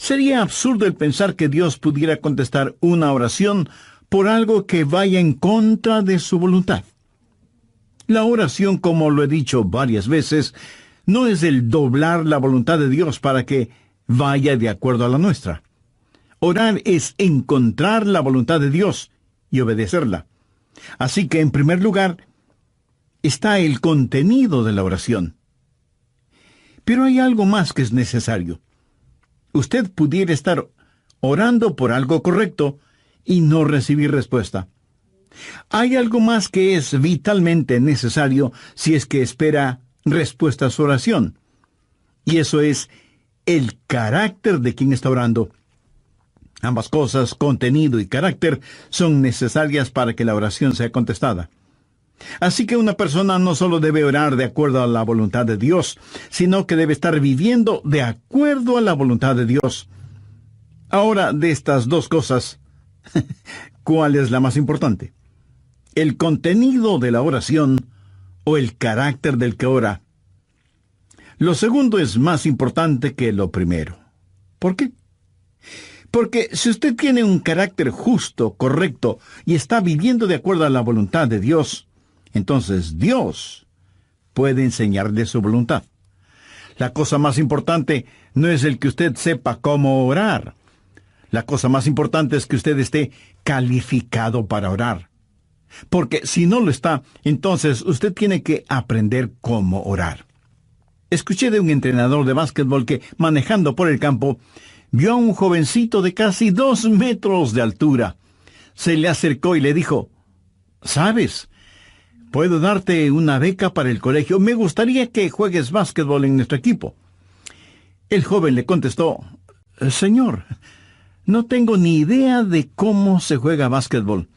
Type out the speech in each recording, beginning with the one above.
Sería absurdo el pensar que Dios pudiera contestar una oración por algo que vaya en contra de su voluntad. La oración, como lo he dicho varias veces, no es el doblar la voluntad de Dios para que vaya de acuerdo a la nuestra. Orar es encontrar la voluntad de Dios y obedecerla. Así que, en primer lugar, está el contenido de la oración. Pero hay algo más que es necesario. Usted pudiera estar orando por algo correcto y no recibir respuesta. Hay algo más que es vitalmente necesario si es que espera respuesta a su oración. Y eso es el carácter de quien está orando. Ambas cosas, contenido y carácter, son necesarias para que la oración sea contestada. Así que una persona no solo debe orar de acuerdo a la voluntad de Dios, sino que debe estar viviendo de acuerdo a la voluntad de Dios. Ahora, de estas dos cosas, ¿cuál es la más importante? ¿El contenido de la oración o el carácter del que ora? Lo segundo es más importante que lo primero. ¿Por qué? Porque si usted tiene un carácter justo, correcto, y está viviendo de acuerdo a la voluntad de Dios, entonces Dios puede enseñarle su voluntad. La cosa más importante no es el que usted sepa cómo orar. La cosa más importante es que usted esté calificado para orar. Porque si no lo está, entonces usted tiene que aprender cómo orar. Escuché de un entrenador de básquetbol que, manejando por el campo, vio a un jovencito de casi 2 metros de altura. Se le acercó y le dijo: «¿Sabes? Puedo darte una beca para el colegio. Me gustaría que juegues básquetbol en nuestro equipo». El joven le contestó: «Señor, no tengo ni idea de cómo se juega básquetbol».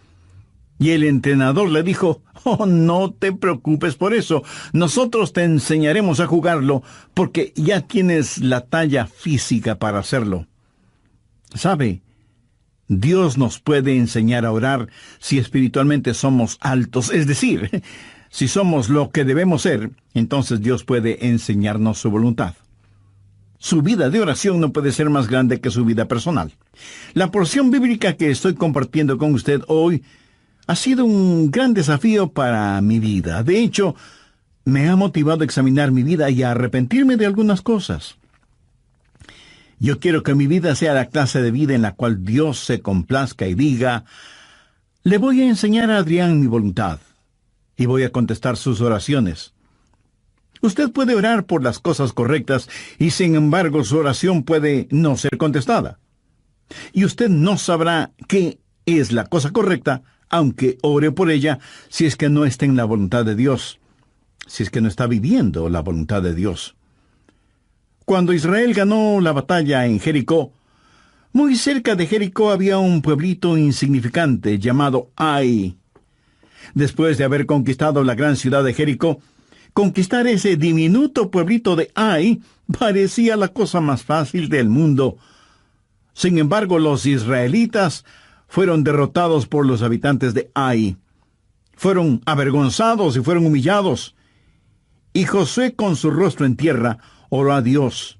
Y el entrenador le dijo: «Oh, no te preocupes por eso. Nosotros te enseñaremos a jugarlo porque ya tienes la talla física para hacerlo». ¿Sabe? Dios nos puede enseñar a orar si espiritualmente somos altos, es decir, si somos lo que debemos ser, entonces Dios puede enseñarnos su voluntad. Su vida de oración no puede ser más grande que su vida personal. La porción bíblica que estoy compartiendo con usted hoy ha sido un gran desafío para mi vida. De hecho, me ha motivado a examinar mi vida y a arrepentirme de algunas cosas. Yo quiero que mi vida sea la clase de vida en la cual Dios se complazca y diga: «Le voy a enseñar a Adrián mi voluntad, y voy a contestar sus oraciones». Usted puede orar por las cosas correctas, y sin embargo su oración puede no ser contestada. Y usted no sabrá qué es la cosa correcta, aunque ore por ella, si es que no está en la voluntad de Dios, si es que no está viviendo la voluntad de Dios. Cuando Israel ganó la batalla en Jericó, muy cerca de Jericó había un pueblito insignificante llamado Ai. Después de haber conquistado la gran ciudad de Jericó, conquistar ese diminuto pueblito de Ai parecía la cosa más fácil del mundo. Sin embargo, los israelitas fueron derrotados por los habitantes de Ai. Fueron avergonzados y fueron humillados. Y Josué, con su rostro en tierra, oró a Dios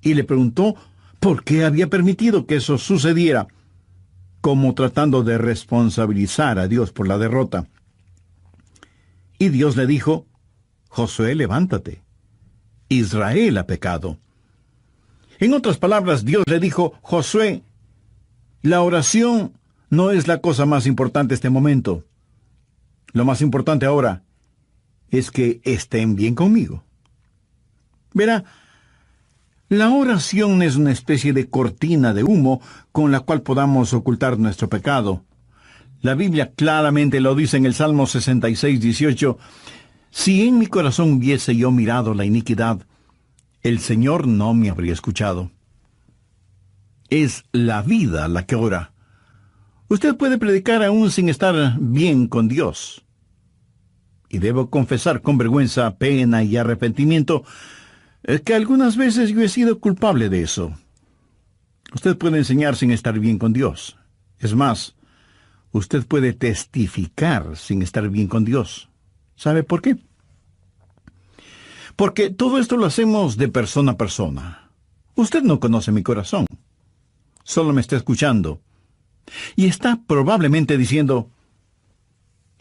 y le preguntó por qué había permitido que eso sucediera, como tratando de responsabilizar a Dios por la derrota. Y Dios le dijo: «Josué, levántate. Israel ha pecado». En otras palabras, Dios le dijo: «Josué, la oración no es la cosa más importante en este momento. Lo más importante ahora es que estén bien conmigo». Verá, la oración es una especie de cortina de humo con la cual podamos ocultar nuestro pecado. La Biblia claramente lo dice en el Salmo 66:18. «Si en mi corazón hubiese yo mirado la iniquidad, el Señor no me habría escuchado». Es la vida la que ora. Usted puede predicar aún sin estar bien con Dios. Y debo confesar con vergüenza, pena y arrepentimiento que algunas veces yo he sido culpable de eso. Usted puede enseñar sin estar bien con Dios. Es más, usted puede testificar sin estar bien con Dios. ¿Sabe por qué? Porque todo esto lo hacemos de persona a persona. Usted no conoce mi corazón. solo me está escuchando. Y está probablemente diciendo,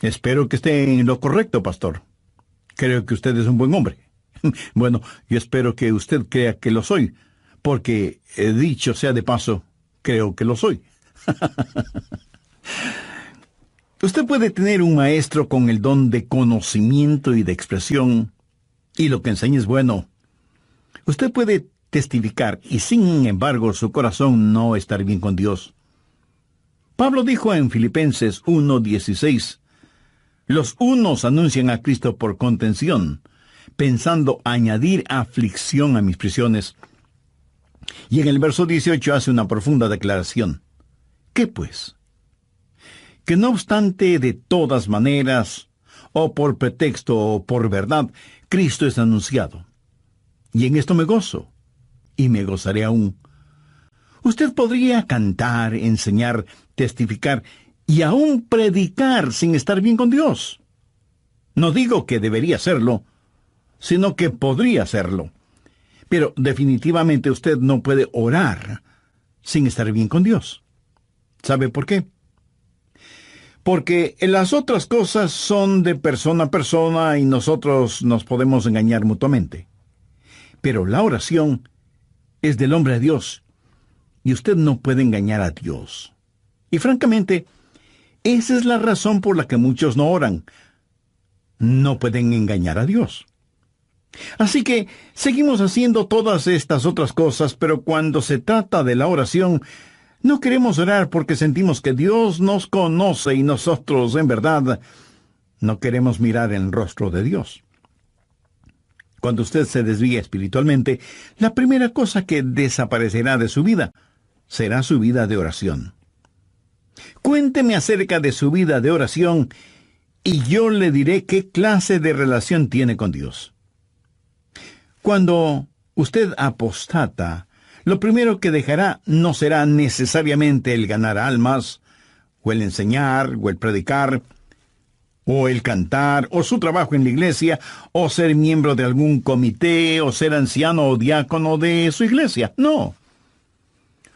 espero que esté en lo correcto, pastor. Creo que usted es un buen hombre. Bueno, yo espero que usted crea que lo soy, porque, dicho sea de paso, creo que lo soy. Usted puede tener un maestro con el don de conocimiento y de expresión, y lo que enseña es bueno. Usted puede testificar, y sin embargo su corazón no estar bien con Dios. Pablo dijo en Filipenses 1:16, los unos anuncian a Cristo por contención, pensando añadir aflicción a mis prisiones. Y en el verso 18 hace una profunda declaración. ¿Qué pues? Que no obstante de todas maneras, o por pretexto o por verdad, Cristo es anunciado. Y en esto me gozo, y me gozaré aún. Usted podría cantar, enseñar, testificar y aún predicar sin estar bien con Dios. No digo que debería hacerlo, sino que podría hacerlo. Pero definitivamente usted no puede orar sin estar bien con Dios. ¿Sabe por qué? Porque las otras cosas son de persona a persona y nosotros nos podemos engañar mutuamente. Pero la oración es del hombre a Dios, y usted no puede engañar a Dios. Y francamente, esa es la razón por la que muchos no oran. No pueden engañar a Dios. Así que seguimos haciendo todas estas otras cosas, pero cuando se trata de la oración, no queremos orar porque sentimos que Dios nos conoce y nosotros, en verdad, no queremos mirar el rostro de Dios. Cuando usted se desvía espiritualmente, la primera cosa que desaparecerá de su vida será su vida de oración. Cuénteme acerca de su vida de oración y yo le diré qué clase de relación tiene con Dios. Cuando usted apostata, lo primero que dejará no será necesariamente el ganar almas, o el enseñar, o el predicar, o el cantar, o su trabajo en la iglesia, o ser miembro de algún comité, o ser anciano o diácono de su iglesia. No.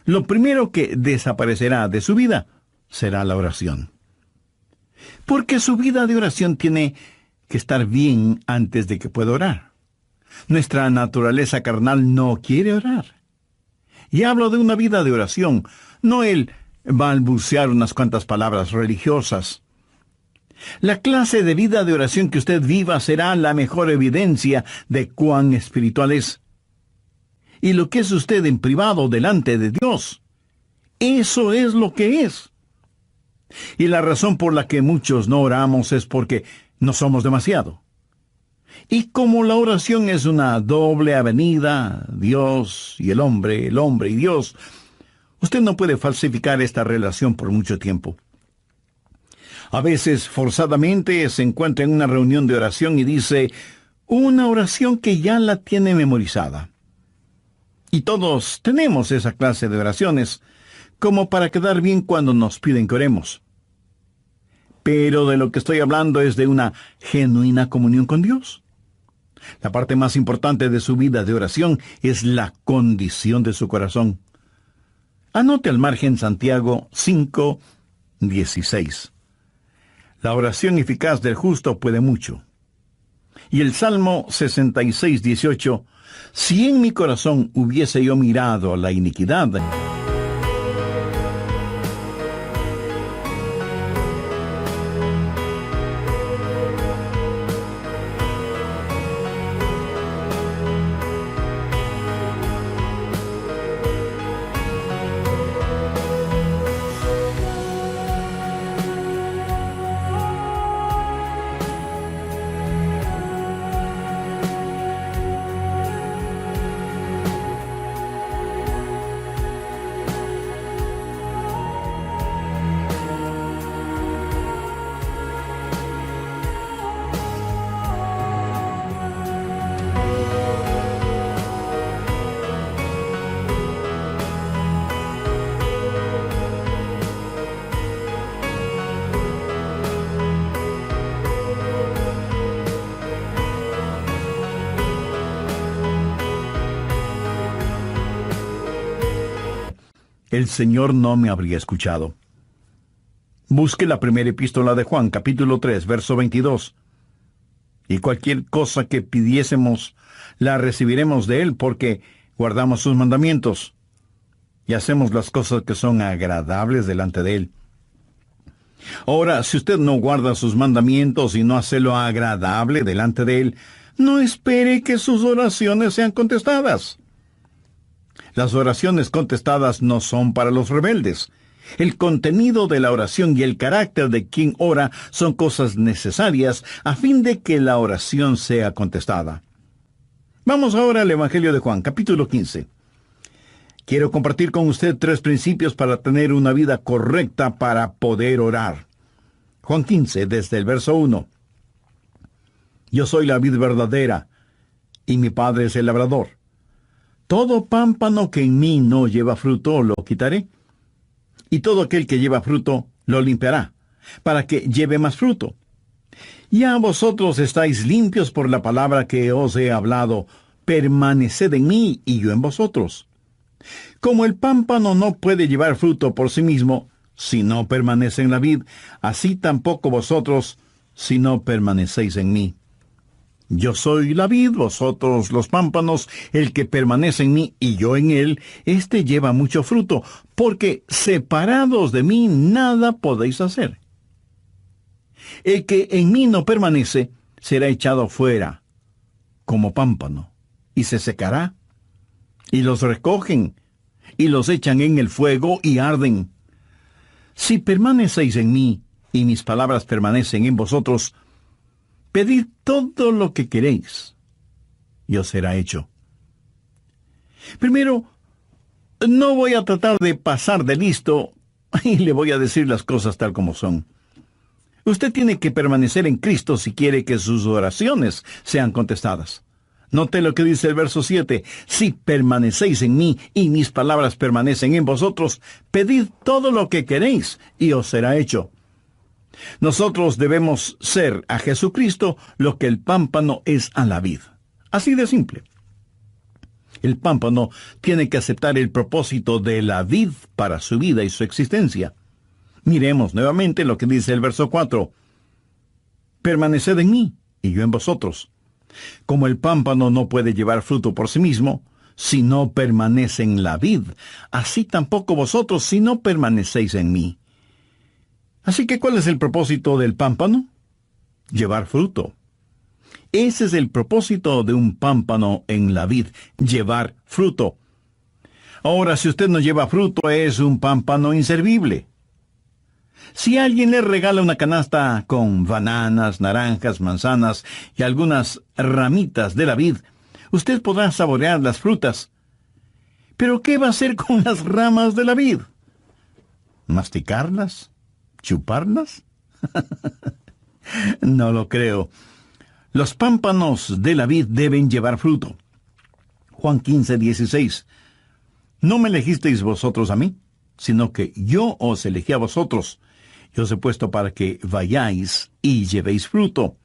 Lo primero que desaparecerá de su vida será la oración. Porque su vida de oración tiene que estar bien antes de que pueda orar. Nuestra naturaleza carnal no quiere orar. Y hablo de una vida de oración, no el balbucear unas cuantas palabras religiosas. La clase de vida de oración que usted viva será la mejor evidencia de cuán espiritual es. Y lo que es usted en privado delante de Dios, eso es lo que es. Y la razón por la que muchos no oramos es porque no somos demasiado. Y como la oración es una doble avenida, Dios y el hombre y Dios, usted no puede falsificar esta relación por mucho tiempo. A veces, forzadamente, se encuentra en una reunión de oración y dice una oración que ya la tiene memorizada. Y todos tenemos esa clase de oraciones, como para quedar bien cuando nos piden que oremos. Pero de lo que estoy hablando es de una genuina comunión con Dios. La parte más importante de su vida de oración es la condición de su corazón. Anote al margen Santiago 5:16. La oración eficaz del justo puede mucho. Y el Salmo 66:18. Si en mi corazón hubiese yo mirado a la iniquidad, el Señor no me habría escuchado. Busque la primera epístola de Juan, capítulo 3, verso 22. Y cualquier cosa que pidiésemos, la recibiremos de Él, porque guardamos sus mandamientos y hacemos las cosas que son agradables delante de Él. Ahora, si usted no guarda sus mandamientos y no hace lo agradable delante de Él, no espere que sus oraciones sean contestadas. Las oraciones contestadas no son para los rebeldes. El contenido de la oración y el carácter de quien ora son cosas necesarias a fin de que la oración sea contestada. Vamos ahora al Evangelio de Juan, capítulo 15. Quiero compartir con usted 3 principios para tener una vida correcta para poder orar. Juan 15, desde el verso 1. Yo soy la vid verdadera, y mi Padre es el labrador. Todo pámpano que en mí no lleva fruto, lo quitaré. Y todo aquel que lleva fruto, lo limpiará, para que lleve más fruto. Ya vosotros estáis limpios por la palabra que os he hablado. Permaneced en mí, y yo en vosotros. Como el pámpano no puede llevar fruto por sí mismo, si no permanece en la vid, así tampoco vosotros, si no permanecéis en mí. Yo soy la vid, vosotros los pámpanos. El que permanece en mí y yo en él, éste lleva mucho fruto, porque separados de mí nada podéis hacer. El que en mí no permanece será echado fuera como pámpano, y se secará. Y los recogen, y los echan en el fuego, y arden. Si permanecéis en mí, y mis palabras permanecen en vosotros, pedid todo lo que queréis, y os será hecho. Primero, no voy a tratar de pasar de listo, y le voy a decir las cosas tal como son. Usted tiene que permanecer en Cristo si quiere que sus oraciones sean contestadas. Note lo que dice el verso 7. Si permanecéis en mí y mis palabras permanecen en vosotros, pedid todo lo que queréis y os será hecho. Nosotros debemos ser a Jesucristo lo que el pámpano es a la vid. Así de simple. El pámpano tiene que aceptar el propósito de la vid para su vida y su existencia. Miremos nuevamente lo que dice el verso 4. Permaneced en mí y yo en vosotros. Como el pámpano no puede llevar fruto por sí mismo, si no permanece en la vid, así tampoco vosotros si no permanecéis en mí. Así que, ¿cuál es el propósito del pámpano? Llevar fruto. Ese es el propósito de un pámpano en la vid, llevar fruto. Ahora, si usted no lleva fruto, es un pámpano inservible. Si alguien le regala una canasta con bananas, naranjas, manzanas y algunas ramitas de la vid, usted podrá saborear las frutas. ¿Pero qué va a hacer con las ramas de la vid? ¿Masticarlas? ¿Chuparlas? No lo creo. Los pámpanos de la vid deben llevar fruto. Juan 15, 16. No me elegisteis vosotros a mí, sino que yo os elegí a vosotros. Yo os he puesto para que vayáis y llevéis fruto.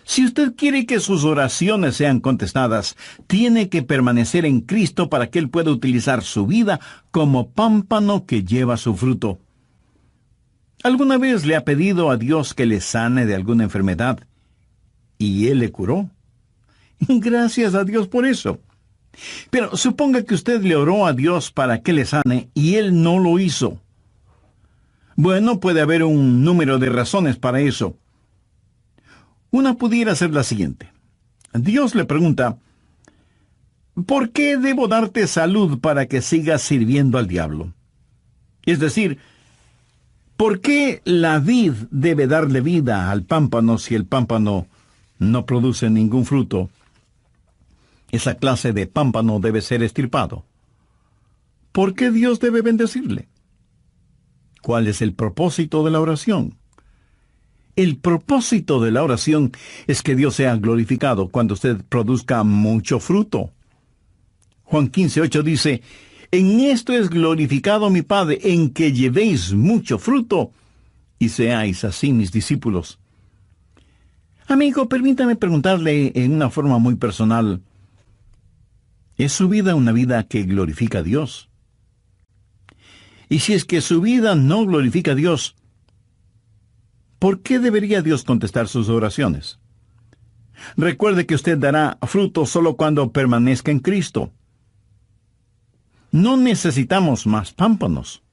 Si usted quiere que sus oraciones sean contestadas, tiene que permanecer en Cristo para que Él pueda utilizar su vida como pámpano que lleva su fruto. ¿Alguna vez le ha pedido a Dios que le sane de alguna enfermedad y Él le curó? Gracias a Dios por eso. Pero suponga que usted le oró a Dios para que le sane y Él no lo hizo. Bueno, puede haber un número de razones para eso. Una pudiera ser la siguiente. Dios le pregunta, ¿por qué debo darte salud para que sigas sirviendo al diablo? Es decir, ¿por qué la vid debe darle vida al pámpano si el pámpano no produce ningún fruto? Esa clase de pámpano debe ser extirpado. ¿Por qué Dios debe bendecirle? ¿Cuál es el propósito de la oración? El propósito de la oración es que Dios sea glorificado cuando usted produzca mucho fruto. Juan 15:8 dice, en esto es glorificado mi Padre, en que llevéis mucho fruto y seáis así mis discípulos. Amigo, permítame preguntarle en una forma muy personal, ¿es su vida una vida que glorifica a Dios? Y si es que su vida no glorifica a Dios, ¿por qué debería Dios contestar sus oraciones? Recuerde que usted dará fruto solo cuando permanezca en Cristo. No necesitamos más pámpanos.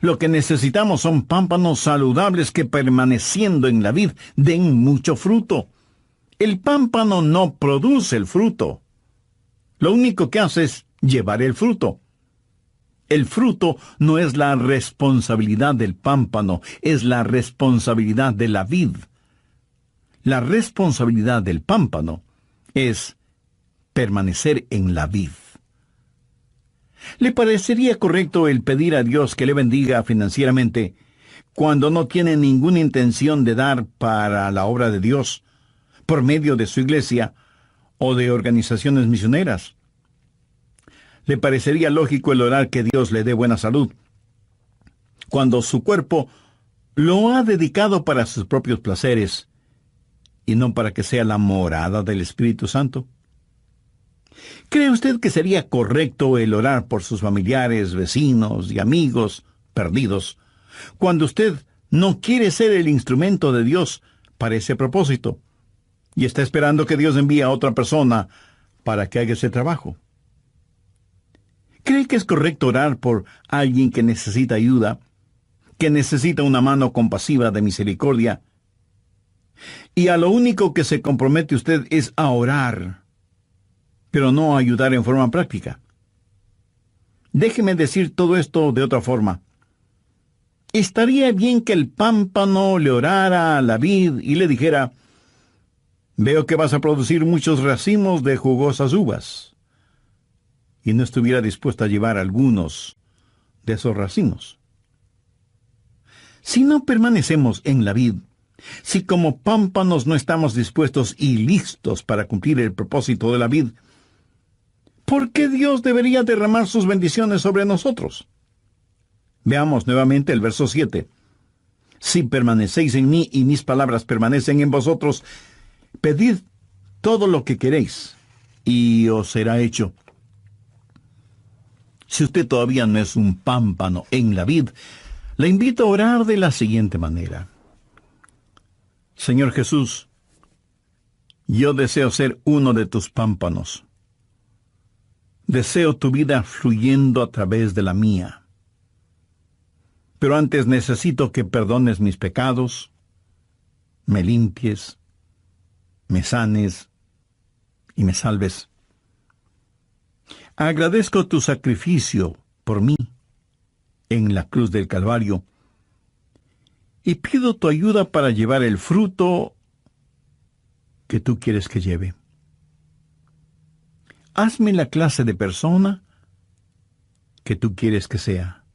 Lo que necesitamos son pámpanos saludables que, permaneciendo en la vid, den mucho fruto. El pámpano no produce el fruto. Lo único que hace es llevar el fruto. El fruto no es la responsabilidad del pámpano, es la responsabilidad de la vid. La responsabilidad del pámpano es permanecer en la vid. ¿Le parecería correcto el pedir a Dios que le bendiga financieramente cuando no tiene ninguna intención de dar para la obra de Dios por medio de su iglesia o de organizaciones misioneras? ¿Le parecería lógico el orar que Dios le dé buena salud cuando su cuerpo lo ha dedicado para sus propios placeres y no para que sea la morada del Espíritu Santo? ¿Cree usted que sería correcto el orar por sus familiares, vecinos y amigos perdidos cuando usted no quiere ser el instrumento de Dios para ese propósito y está esperando que Dios envíe a otra persona para que haga ese trabajo? ¿Cree que es correcto orar por alguien que necesita ayuda, que necesita una mano compasiva de misericordia, y a lo único que se compromete usted es a orar, pero no a ayudar en forma práctica? Déjeme decir todo esto de otra forma. Estaría bien que el pámpano le orara a la vid y le dijera: veo que vas a producir muchos racimos de jugosas uvas, y no estuviera dispuesto a llevar algunos de esos racimos. Si no permanecemos en la vid, si como pámpanos no estamos dispuestos y listos para cumplir el propósito de la vid, ¿por qué Dios debería derramar sus bendiciones sobre nosotros? Veamos nuevamente el verso 7. Si permanecéis en mí y mis palabras permanecen en vosotros, pedid todo lo que queréis, y os será hecho. Si usted todavía no es un pámpano en la vid, le invito a orar de la siguiente manera. Señor Jesús, yo deseo ser uno de tus pámpanos. Deseo tu vida fluyendo a través de la mía. Pero antes necesito que perdones mis pecados, me limpies, me sanes y me salves. Agradezco tu sacrificio por mí en la cruz del Calvario y pido tu ayuda para llevar el fruto que tú quieres que lleve. Hazme la clase de persona que tú quieres que sea.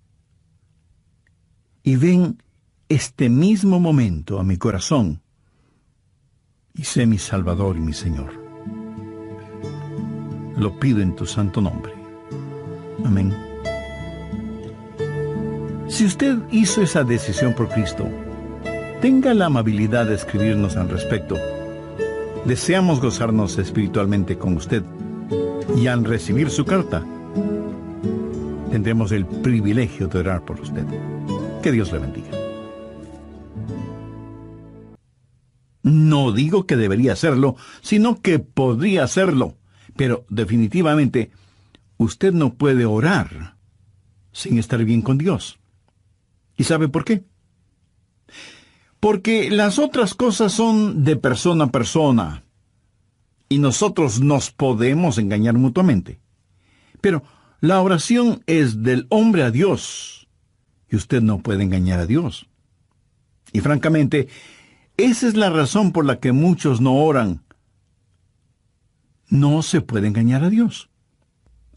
Y ven este mismo momento a mi corazón y sé mi Salvador y mi Señor. Lo pido en tu santo nombre. Amén. Si usted hizo esa decisión por Cristo, tenga la amabilidad de escribirnos al respecto. Deseamos gozarnos espiritualmente con usted, y al recibir su carta, tendremos el privilegio de orar por usted. Que Dios le bendiga. No digo que debería hacerlo, sino que podría hacerlo. Pero definitivamente, usted no puede orar sin estar bien con Dios. ¿Y sabe por qué? Porque las otras cosas son de persona a persona, y nosotros nos podemos engañar mutuamente. Pero la oración es del hombre a Dios, y usted no puede engañar a Dios. Y francamente, esa es la razón por la que muchos no oran. No se puede engañar a Dios.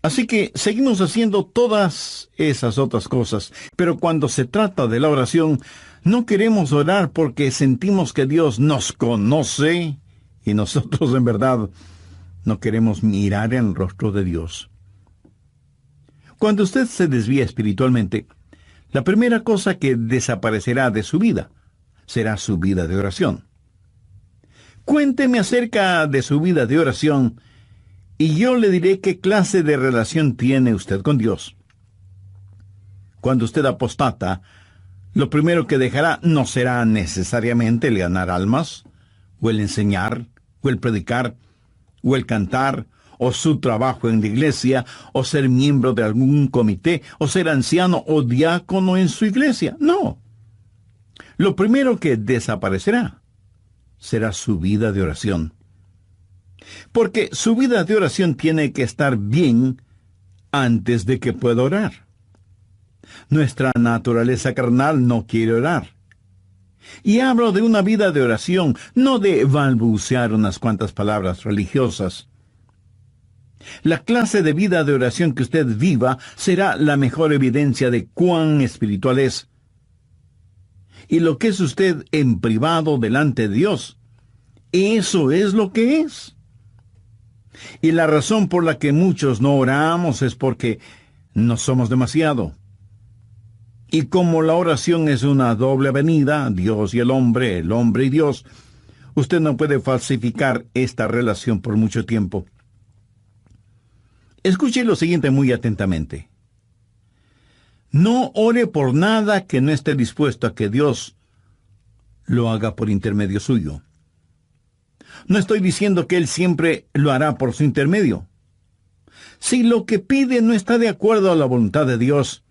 Así que seguimos haciendo todas esas otras cosas, pero cuando se trata de la oración, no queremos orar porque sentimos que Dios nos conoce y nosotros en verdad no queremos mirar en el rostro de Dios. Cuando usted se desvía espiritualmente, la primera cosa que desaparecerá de su vida será su vida de oración. Cuénteme acerca de su vida de oración y yo le diré qué clase de relación tiene usted con Dios. Cuando usted apostata, lo primero que dejará no será necesariamente el ganar almas, o el enseñar, o el predicar, o el cantar, o su trabajo en la iglesia, o ser miembro de algún comité, o ser anciano o diácono en su iglesia. No. Lo primero que desaparecerá será su vida de oración. Porque su vida de oración tiene que estar bien antes de que pueda orar. Nuestra naturaleza carnal no quiere orar. Y hablo de una vida de oración, no de balbucear unas cuantas palabras religiosas. La clase de vida de oración que usted viva será la mejor evidencia de cuán espiritual es. Y lo que es usted en privado delante de Dios, eso es lo que es. Y la razón por la que muchos no oramos es porque no somos demasiado. Y como la oración es una doble avenida, Dios y el hombre y Dios, usted no puede falsificar esta relación por mucho tiempo. Escuche lo siguiente muy atentamente. No ore por nada que no esté dispuesto a que Dios lo haga por intermedio suyo. No estoy diciendo que Él siempre lo hará por su intermedio. Si lo que pide no está de acuerdo a la voluntad de Dios,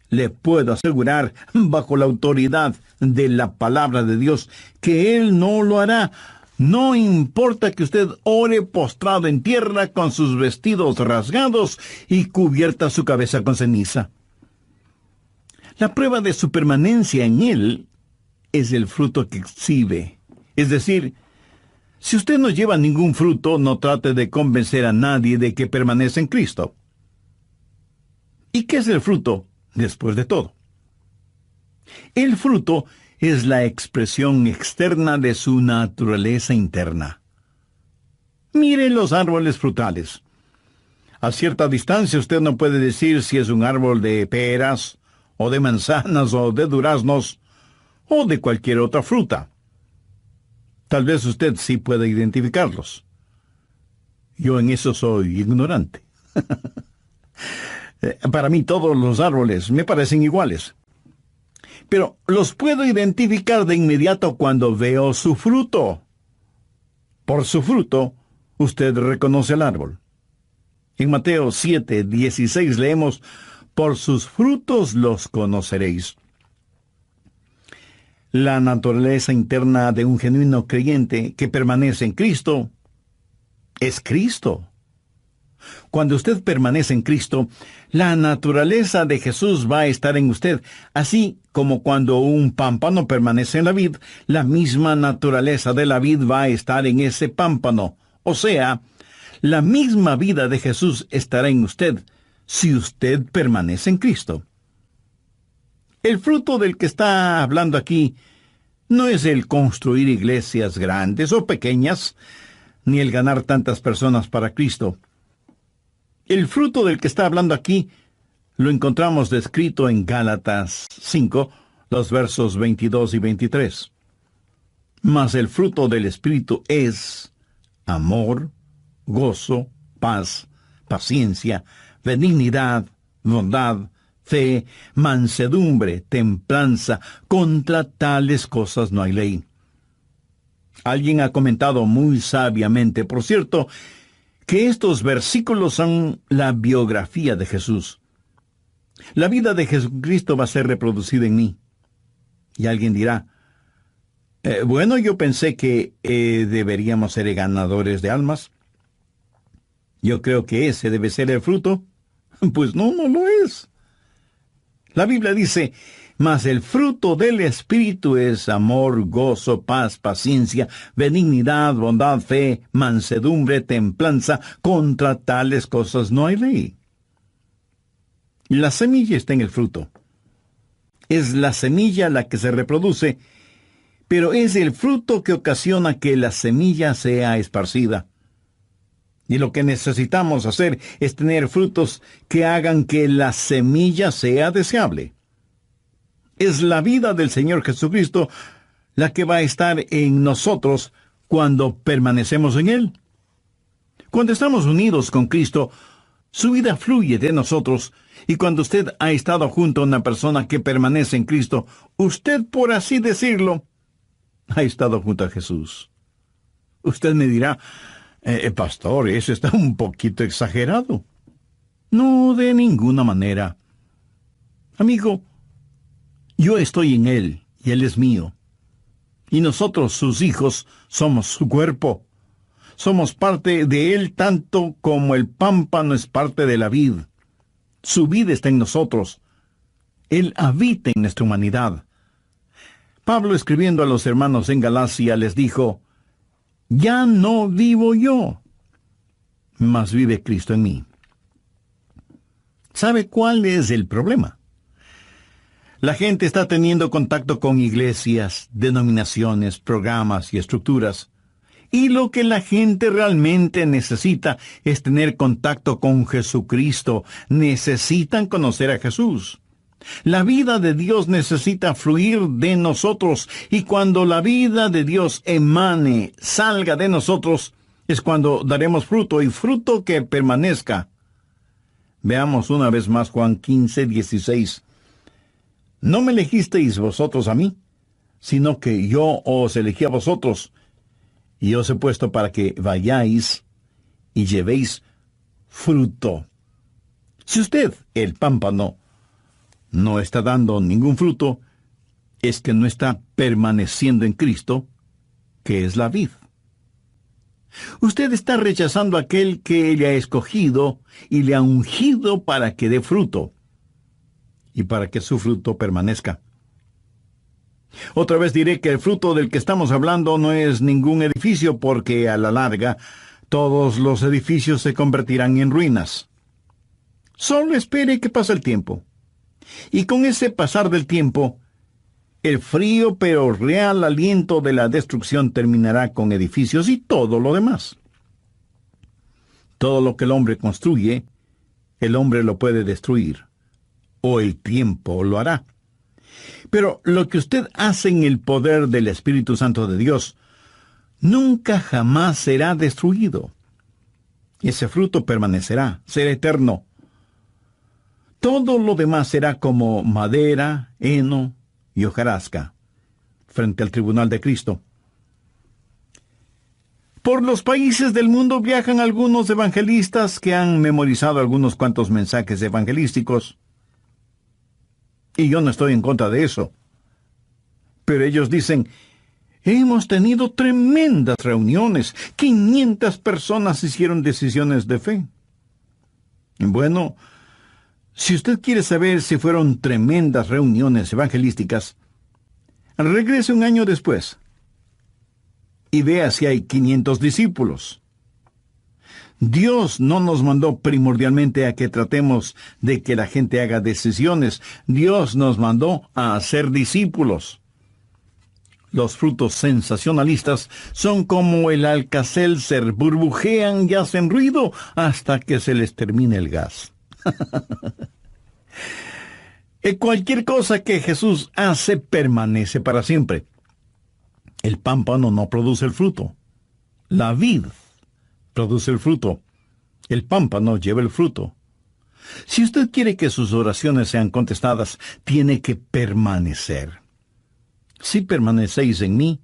le puedo asegurar, bajo la autoridad de la palabra de Dios, que Él no lo hará. No importa que usted ore postrado en tierra con sus vestidos rasgados y cubierta su cabeza con ceniza. La prueba de su permanencia en Él es el fruto que exhibe. Es decir, si usted no lleva ningún fruto, no trate de convencer a nadie de que permanece en Cristo. ¿Y qué es el fruto, después de todo? El fruto es la expresión externa de su naturaleza interna. Mire los árboles frutales. A cierta distancia usted no puede decir si es un árbol de peras, o de manzanas, o de duraznos, o de cualquier otra fruta. Tal vez usted sí pueda identificarlos. Yo en eso soy ignorante. Para mí todos los árboles me parecen iguales. Pero los puedo identificar de inmediato cuando veo su fruto. Por su fruto, usted reconoce el árbol. En Mateo 7:16 leemos, «Por sus frutos los conoceréis». La naturaleza interna de un genuino creyente que permanece en Cristo es Cristo. Cuando usted permanece en Cristo, la naturaleza de Jesús va a estar en usted, así como cuando un pámpano permanece en la vid, la misma naturaleza de la vid va a estar en ese pámpano. O sea, la misma vida de Jesús estará en usted si usted permanece en Cristo. El fruto del que está hablando aquí no es el construir iglesias grandes o pequeñas, ni el ganar tantas personas para Cristo. El fruto del que está hablando aquí lo encontramos descrito en Gálatas 5, los versos 22 y 23. Mas el fruto del Espíritu es amor, gozo, paz, paciencia, benignidad, bondad, fe, mansedumbre, templanza. Contra tales cosas no hay ley. Alguien ha comentado muy sabiamente, por cierto, que estos versículos son la biografía de Jesús. La vida de Jesucristo va a ser reproducida en mí. Y alguien dirá, bueno, yo pensé que deberíamos ser ganadores de almas. Yo creo que ese debe ser el fruto. Pues no, no lo es. La Biblia dice, mas el fruto del Espíritu es amor, gozo, paz, paciencia, benignidad, bondad, fe, mansedumbre, templanza. Contra tales cosas no hay ley. La semilla está en el fruto. Es la semilla la que se reproduce, pero es el fruto que ocasiona que la semilla sea esparcida. Y lo que necesitamos hacer es tener frutos que hagan que la semilla sea deseable. Es la vida del Señor Jesucristo la que va a estar en nosotros cuando permanecemos en Él. Cuando estamos unidos con Cristo, su vida fluye de nosotros Y cuando usted ha estado junto a una persona que permanece en Cristo, usted, por así decirlo, ha estado junto a Jesús. Usted me dirá, pastor, eso está un poquito exagerado. No, de ninguna manera. Amigo, yo estoy en Él y Él es mío. Y nosotros, sus hijos, somos su cuerpo. Somos parte de Él tanto como el pámpano es parte de la vid. Su vida está en nosotros. Él habita en nuestra humanidad. Pablo, escribiendo a los hermanos en Galacia, les dijo, «Ya no vivo yo, mas vive Cristo en mí». ¿Sabe cuál es el problema? La gente está teniendo contacto con iglesias, denominaciones, programas y estructuras. Y lo que la gente realmente necesita es tener contacto con Jesucristo. Necesitan conocer a Jesús. La vida de Dios necesita fluir de nosotros, y cuando la vida de Dios emane, salga de nosotros, es cuando daremos fruto, y fruto que permanezca. Veamos una vez más Juan 15:16. No me elegisteis vosotros a mí, sino que yo os elegí a vosotros, y os he puesto para que vayáis y llevéis fruto. Si usted, el pámpano, no está dando ningún fruto, es que no está permaneciendo en Cristo, que es la vid. Usted está rechazando a aquel que le ha escogido y le ha ungido para que dé fruto, y para que su fruto permanezca. Otra vez diré que el fruto del que estamos hablando no es ningún edificio, porque a la larga todos los edificios se convertirán en ruinas. Solo espere que pase el tiempo. Y con ese pasar del tiempo, el frío pero real aliento de la destrucción terminará con edificios y todo lo demás. Todo lo que el hombre construye, el hombre lo puede destruir, o el tiempo lo hará. Pero lo que usted hace en el poder del Espíritu Santo de Dios nunca jamás será destruido. Ese fruto permanecerá, será eterno. Todo lo demás será como madera, heno y hojarasca frente al tribunal de Cristo. Por los países del mundo viajan algunos evangelistas que han memorizado algunos cuantos mensajes evangelísticos. Y yo no estoy en contra de eso. Pero ellos dicen, hemos tenido tremendas reuniones. 500 personas hicieron decisiones de fe. Bueno, si usted quiere saber si fueron tremendas reuniones evangelísticas, regrese un año después y vea si hay 500 discípulos. Dios no nos mandó primordialmente a que tratemos de que la gente haga decisiones. Dios nos mandó a hacer discípulos. Los frutos sensacionalistas son como el Alka-Seltzer, burbujean y hacen ruido hasta que se les termine el gas. Cualquier cosa que Jesús hace permanece para siempre. El pámpano no produce el fruto. La vid produce el fruto. El pámpano lleva el fruto. Si usted quiere que sus oraciones sean contestadas, tiene que permanecer. Si permanecéis en mí,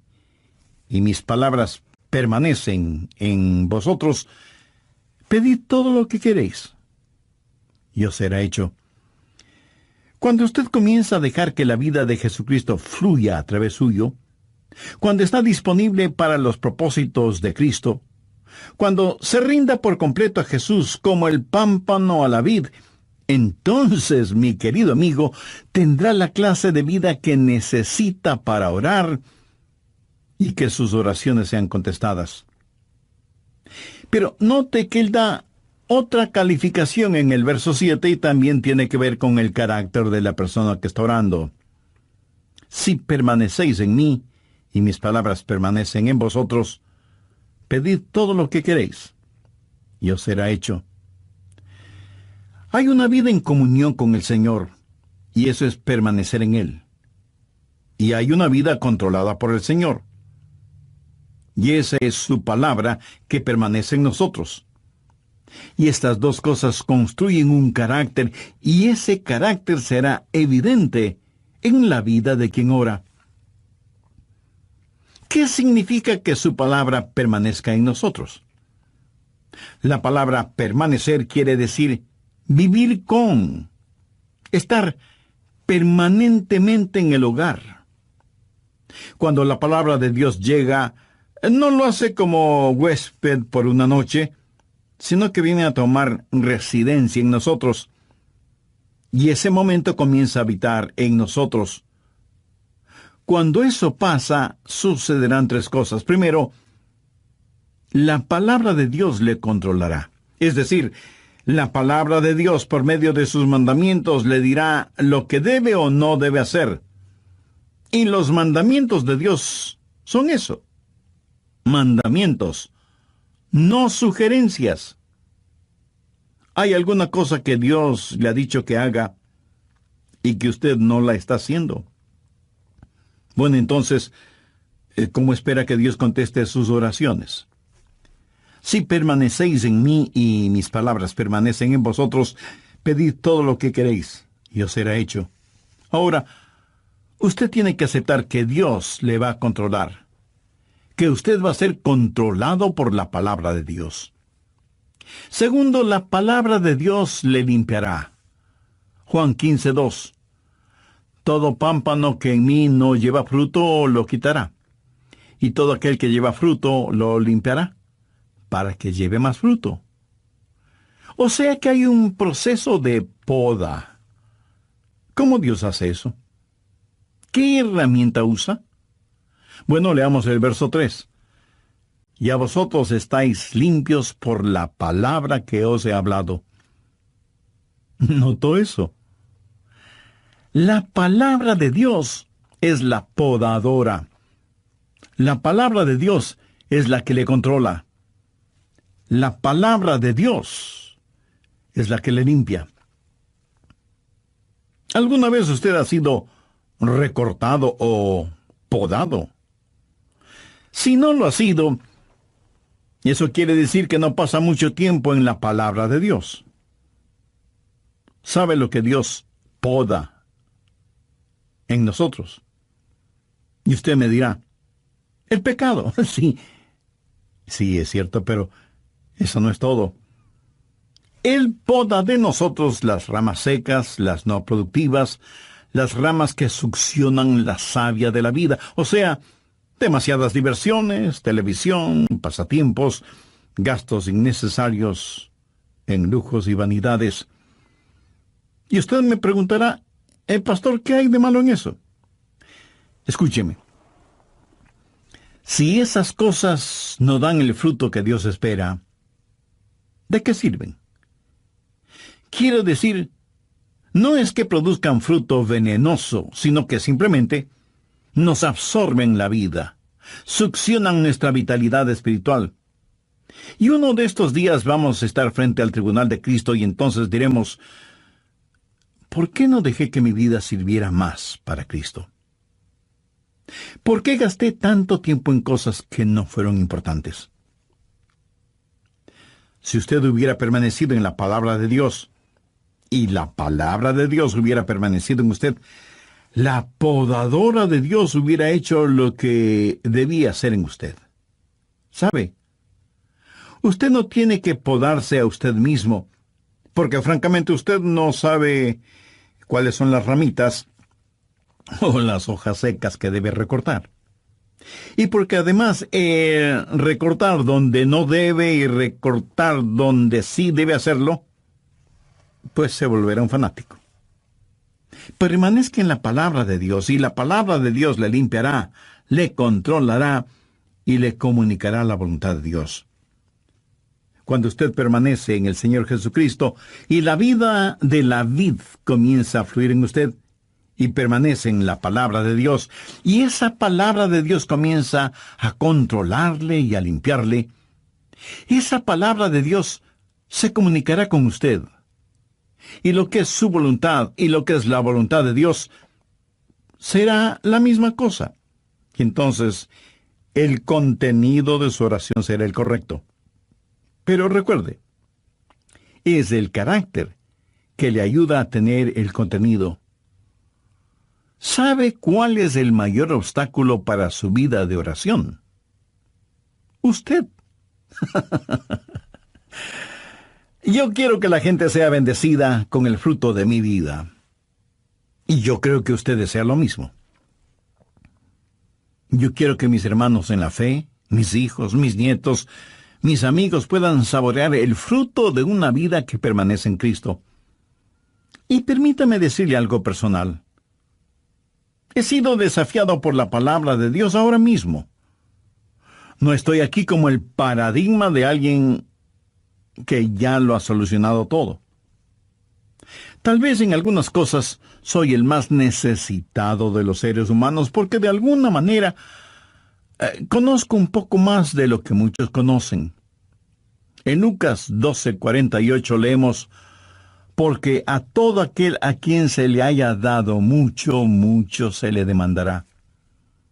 y mis palabras permanecen en vosotros, pedid todo lo que queréis, y os será hecho. Cuando usted comienza a dejar que la vida de Jesucristo fluya a través suyo, cuando está disponible para los propósitos de Cristo, cuando se rinda por completo a Jesús como el pámpano a la vid, entonces, mi querido amigo, tendrá la clase de vida que necesita para orar y que sus oraciones sean contestadas. Pero note que él da otra calificación en el verso 7 y también tiene que ver con el carácter de la persona que está orando. Si permanecéis en mí y mis palabras permanecen en vosotros, pedid todo lo que queréis, y os será hecho. Hay una vida en comunión con el Señor, y eso es permanecer en Él. Y hay una vida controlada por el Señor, y esa es su palabra que permanece en nosotros. Y estas dos cosas construyen un carácter, y ese carácter será evidente en la vida de quien ora. ¿Qué significa que su palabra permanezca en nosotros? La palabra permanecer quiere decir vivir con, estar permanentemente en el hogar. Cuando la palabra de Dios llega, no lo hace como huésped por una noche, sino que viene a tomar residencia en nosotros. Y ese momento comienza a habitar en nosotros. Cuando eso pasa, sucederán tres cosas. Primero, la palabra de Dios le controlará. Es decir, la palabra de Dios, por medio de sus mandamientos, le dirá lo que debe o no debe hacer. Y los mandamientos de Dios son eso. Mandamientos, no sugerencias. ¿Hay alguna cosa que Dios le ha dicho que haga y que usted no la está haciendo? Bueno, entonces, ¿cómo espera que Dios conteste sus oraciones? Si permanecéis en mí y mis palabras permanecen en vosotros, pedid todo lo que queréis, y os será hecho. Ahora, usted tiene que aceptar que Dios le va a controlar, que usted va a ser controlado por la palabra de Dios. Segundo, la palabra de Dios le limpiará. Juan 15:2. Todo pámpano que en mí no lleva fruto lo quitará, y todo aquel que lleva fruto lo limpiará, para que lleve más fruto. O sea que hay un proceso de poda. ¿Cómo Dios hace eso? ¿Qué herramienta usa? Bueno, leamos el verso 3. Y a vosotros estáis limpios por la palabra que os he hablado. ¿Notó eso? La palabra de Dios es la podadora. La palabra de Dios es la que le controla. La palabra de Dios es la que le limpia. ¿Alguna vez usted ha sido recortado o podado? Si no lo ha sido, eso quiere decir que no pasa mucho tiempo en la palabra de Dios. ¿Sabe lo que Dios poda en nosotros? Y usted me dirá, el pecado. Sí, es cierto, pero eso no es todo. Él poda de nosotros las ramas secas, las no productivas, las ramas que succionan la savia de la vida, o sea, demasiadas diversiones, televisión, pasatiempos, gastos innecesarios en lujos y vanidades. Y usted me preguntará, pastor, ¿qué hay de malo en eso? Escúcheme. Si esas cosas no dan el fruto que Dios espera, ¿de qué sirven? Quiero decir, no es que produzcan fruto venenoso, sino que simplemente nos absorben la vida, succionan nuestra vitalidad espiritual. Y uno de estos días vamos a estar frente al tribunal de Cristo y entonces diremos, ¿por qué no dejé que mi vida sirviera más para Cristo? ¿Por qué gasté tanto tiempo en cosas que no fueron importantes? Si usted hubiera permanecido en la palabra de Dios, y la palabra de Dios hubiera permanecido en usted, la podadora de Dios hubiera hecho lo que debía hacer en usted. ¿Sabe? Usted no tiene que podarse a usted mismo, porque francamente usted no sabe cuáles son las ramitas o las hojas secas que debe recortar. Y porque además recortar donde no debe y recortar donde sí debe hacerlo, pues se volverá un fanático. Permanezca en la palabra de Dios, y la palabra de Dios le limpiará, le controlará y le comunicará la voluntad de Dios. Cuando usted permanece en el Señor Jesucristo y la vida de la vid comienza a fluir en usted y permanece en la palabra de Dios, y esa palabra de Dios comienza a controlarle y a limpiarle, esa palabra de Dios se comunicará con usted. Y lo que es su voluntad y lo que es la voluntad de Dios será la misma cosa. Y entonces el contenido de su oración será el correcto. Pero recuerde, es el carácter, que le ayuda a tener el contenido. ¿Sabe cuál es el mayor obstáculo para su vida de oración? Usted. Yo quiero que la gente sea bendecida con el fruto de mi vida. Y yo creo que usted desea lo mismo. Yo quiero que mis hermanos en la fe, mis hijos, mis nietos, mis amigos puedan saborear el fruto de una vida que permanece en Cristo. Y permítame decirle algo personal. He sido desafiado por la palabra de Dios ahora mismo. No estoy aquí como el paradigma de alguien que ya lo ha solucionado todo. Tal vez en algunas cosas soy el más necesitado de los seres humanos porque de alguna manera conozco un poco más de lo que muchos conocen. En Lucas 12:48 leemos: porque a todo aquel a quien se le haya dado mucho, mucho se le demandará.